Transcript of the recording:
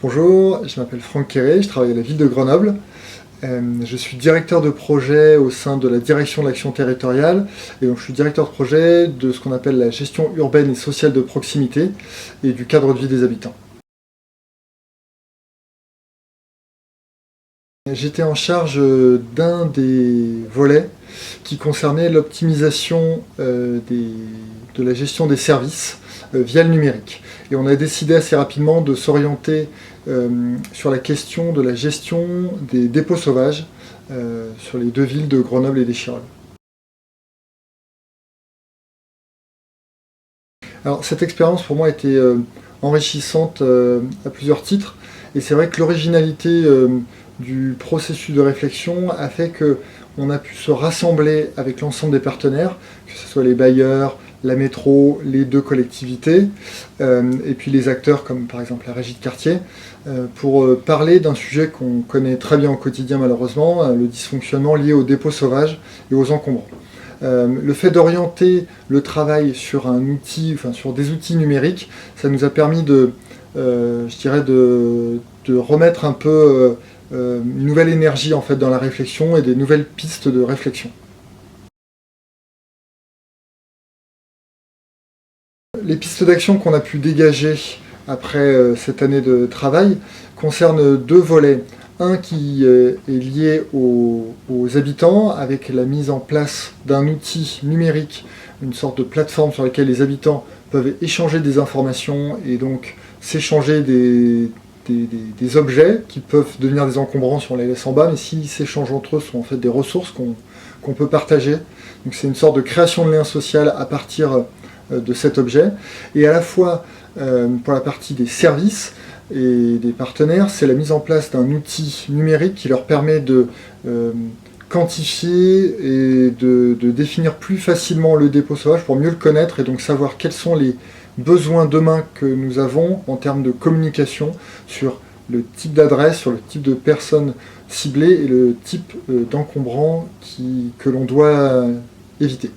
Bonjour, je m'appelle Franck Quéré, je travaille à la ville de Grenoble. Je suis directeur de projet au sein de la direction de l'action territoriale et donc je suis directeur de projet de ce qu'on appelle la gestion urbaine et sociale de proximité et du cadre de vie des habitants. J'étais en charge d'un des volets qui concernait l'optimisation de la gestion des services via le numérique. Et on a décidé assez rapidement de s'orienter sur la question de la gestion des dépôts sauvages sur les deux villes de Grenoble et d'Échirolles. Alors cette expérience pour moi a été enrichissante à plusieurs titres. Et c'est vrai que l'originalité du processus de réflexion a fait qu'on a pu se rassembler avec l'ensemble des partenaires, que ce soit les bailleurs, la métro, les deux collectivités, et puis les acteurs comme par exemple la régie de quartier, pour parler d'un sujet qu'on connaît très bien au quotidien malheureusement, le dysfonctionnement lié aux dépôts sauvages et aux encombrants. Le fait d'orienter le travail sur un outil, sur des outils numériques, ça nous a permis je dirais de remettre un peu une nouvelle énergie en fait dans la réflexion et des nouvelles pistes de réflexion. Les pistes d'action qu'on a pu dégager après cette année de travail concernent deux volets. Un qui est lié aux habitants avec la mise en place d'un outil numérique, une sorte de plateforme sur laquelle les habitants peuvent échanger des informations et donc s'échanger des objets qui peuvent devenir des encombrants si on les laisse en bas, mais s'ils s'échangent entre eux, ce sont en fait des ressources qu'on peut partager. Donc c'est une sorte de création de lien social à partir de cet objet. Et à la fois, pour la partie des services et des partenaires, c'est la mise en place d'un outil numérique qui leur permet de quantifier et de définir plus facilement le dépôt sauvage pour mieux le connaître et donc savoir quels sont les besoins demain que nous avons en termes de communication sur le type d'adresse, sur le type de personnes ciblées et le type d'encombrant que l'on doit éviter.